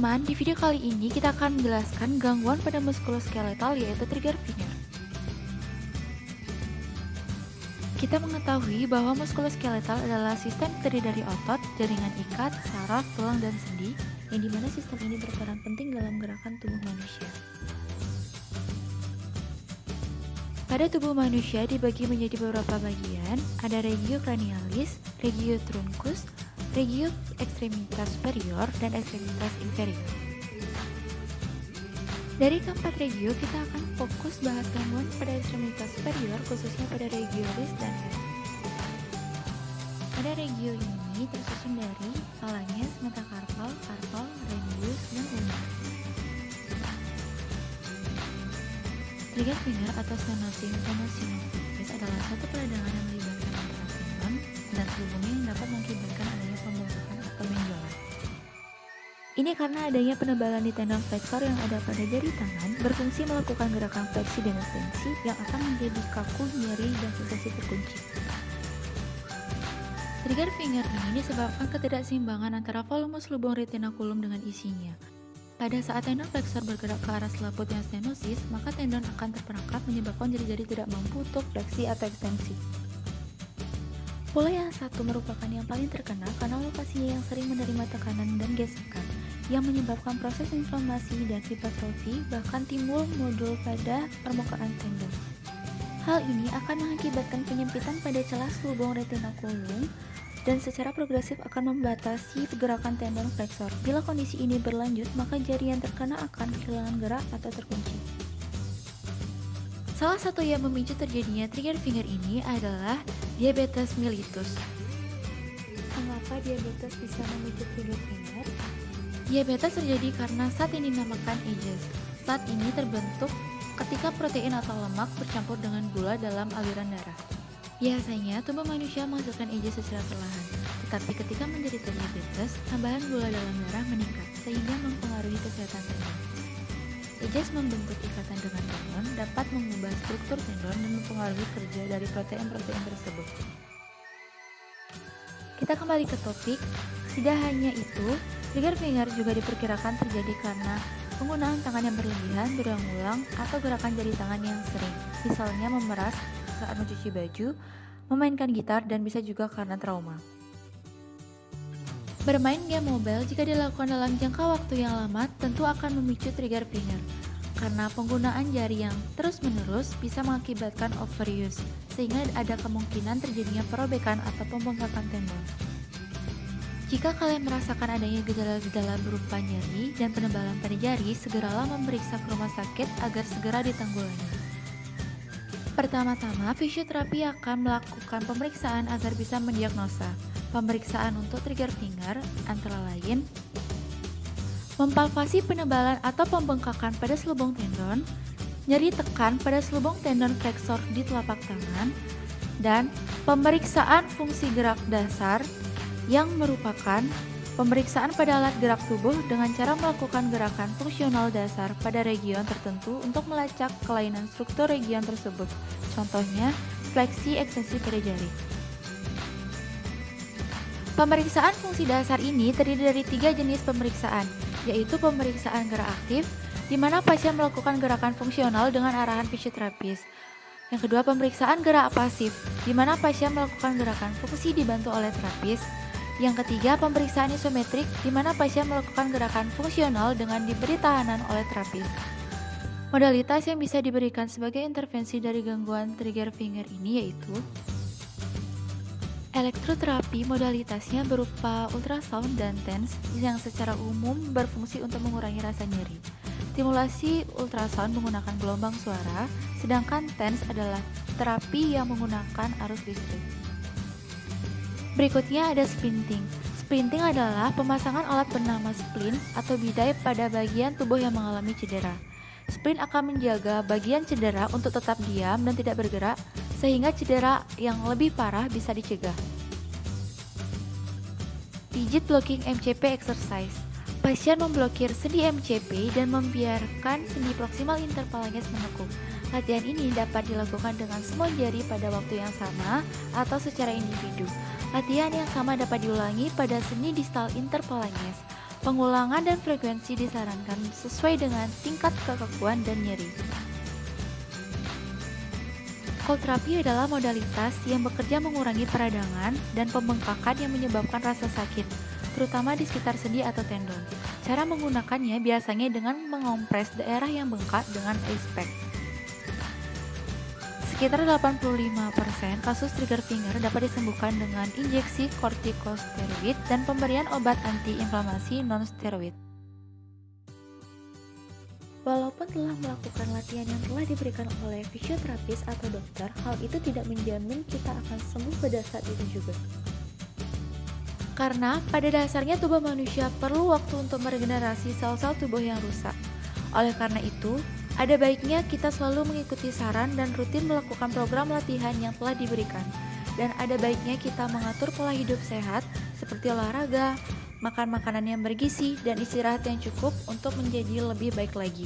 teman-teman, di video kali ini kita akan menjelaskan gangguan pada muskuloskeletal yaitu trigger finger. Kita mengetahui bahwa muskuloskeletal adalah sistem terdiri dari otot, jaringan ikat, saraf, tulang, dan sendi, yang dimana sistem ini berperan penting dalam gerakan tubuh manusia. Pada tubuh manusia dibagi menjadi beberapa bagian, ada regio cranialis, regio truncus, regio ekstremitas superior, dan ekstremitas inferior. Dari keempat regio, kita akan fokus bahas gangguan pada ekstremitas superior, khususnya pada regio wrist dan hand. Pada regio ini tersusun dari phalanges, metacarpal, carpal, radius, dan ulnar. Trigger finger atau stenosis adalah suatu peradangan yang melibatkan antara tendon dan selubungnya yang dapat mengakibatkan adanya pembengkakan atau benjolan. Ini karena adanya penebalan di tendon flexor yang ada pada jari tangan berfungsi melakukan gerakan fleksi dan ekstensi yang akan menjadi kaku, nyeri, dan sensasi terkunci. Trigger finger ini disebabkan ketidakseimbangan antara volume selubung retinaculum dengan isinya. Pada saat tendon flexor bergerak ke arah selaput yang stenosis, maka tendon akan terperangkap menyebabkan jari-jari tidak mampu untuk fleksi atau ekstensi. Pola yang satu merupakan yang paling terkenal karena lokasinya yang sering menerima tekanan dan gesekan, yang menyebabkan proses inflamasi dan hipertrofi, bahkan timbul nodul pada permukaan tendon. Hal ini akan mengakibatkan penyempitan pada celah selubung retinaculum dan secara progresif akan membatasi pergerakan tendon flexor. Bila kondisi ini berlanjut, maka jari yang terkena akan kehilangan gerak atau terkunci. Salah satu yang memicu terjadinya trigger finger ini adalah diabetes mellitus. Mengapa diabetes bisa memicu trigger finger? Diabetes terjadi karena zat yang dinamakan ages. Zat ini terbentuk ketika protein atau lemak bercampur dengan gula dalam aliran darah. Biasanya, tubuh manusia menghasilkan ages secara perlahan, tetapi ketika menderita diabetes, tambahan gula dalam darah meningkat, sehingga mempengaruhi kesehatan tendon. Ages membentuk ikatan dengan tendon, dapat mengubah struktur tendon dan mempengaruhi kerja dari protein-protein tersebut. Kita kembali ke topik. Tidak hanya itu, trigger finger juga diperkirakan terjadi karena penggunaan tangan yang berlebihan, berulang-ulang, atau gerakan jari tangan yang sering, misalnya memeras saat mencuci baju, memainkan gitar, dan bisa juga karena trauma. Bermain game mobile jika dilakukan dalam jangka waktu yang lama tentu akan memicu trigger finger, karena penggunaan jari yang terus-menerus bisa mengakibatkan overuse, sehingga ada kemungkinan terjadinya perobekan atau pembengkakan tendon. Jika kalian merasakan adanya gejala-gejala berupa nyeri dan penebalan pada jari, segeralah memeriksa ke rumah sakit agar segera ditanggulangi. Pertama-tama, fisioterapi akan melakukan pemeriksaan agar bisa mendiagnosa. Pemeriksaan untuk trigger finger antara lain mempalpasi penebalan atau pembengkakan pada selubung tendon, nyeri tekan pada selubung tendon flexor di telapak tangan, dan pemeriksaan fungsi gerak dasar yang merupakan pemeriksaan pada alat gerak tubuh dengan cara melakukan gerakan fungsional dasar pada region tertentu untuk melacak kelainan struktur region tersebut. Contohnya, fleksi ekstensi pada jari. Pemeriksaan fungsi dasar ini terdiri dari 3 jenis pemeriksaan, yaitu pemeriksaan gerak aktif, di mana pasien melakukan gerakan fungsional dengan arahan fisioterapis. Yang kedua, pemeriksaan gerak pasif, di mana pasien melakukan gerakan fungsi dibantu oleh terapis. Yang ketiga, pemeriksaan isometrik, di mana pasien melakukan gerakan fungsional dengan diberi tahanan oleh terapis. Modalitas yang bisa diberikan sebagai intervensi dari gangguan trigger finger ini yaitu elektroterapi. Modalitasnya berupa ultrasound dan TENS yang secara umum berfungsi untuk mengurangi rasa nyeri. Stimulasi ultrasound menggunakan gelombang suara, sedangkan TENS adalah terapi yang menggunakan arus listrik. Berikutnya ada splinting. Splinting adalah pemasangan alat bernama splint atau bidai pada bagian tubuh yang mengalami cedera. Splint akan menjaga bagian cedera untuk tetap diam dan tidak bergerak, sehingga cedera yang lebih parah bisa dicegah. Pijit blocking MCP exercise. Pasien memblokir sendi MCP dan membiarkan sendi proksimal interphalanges menekuk. Latihan ini dapat dilakukan dengan semua jari pada waktu yang sama atau secara individu. Latihan yang sama dapat diulangi pada sendi distal interphalanges. Pengulangan dan frekuensi disarankan sesuai dengan tingkat kekakuan dan nyeri. Cold therapy adalah modalitas yang bekerja mengurangi peradangan dan pembengkakan yang menyebabkan rasa sakit, terutama di sekitar sendi atau tendon. Cara menggunakannya biasanya dengan mengompres daerah yang bengkak dengan ice pack. Sekitar 85% kasus trigger finger dapat disembuhkan dengan injeksi kortikosteroid dan pemberian obat anti-inflamasi non-steroid. Walaupun telah melakukan latihan yang telah diberikan oleh fisioterapis atau dokter, hal itu tidak menjamin kita akan sembuh pada saat itu juga. Karena pada dasarnya tubuh manusia perlu waktu untuk meregenerasi sel-sel tubuh yang rusak. Oleh karena itu, ada baiknya kita selalu mengikuti saran dan rutin melakukan program latihan yang telah diberikan. Dan ada baiknya kita mengatur pola hidup sehat seperti olahraga, makan makanan yang bergizi, dan istirahat yang cukup untuk menjadi lebih baik lagi.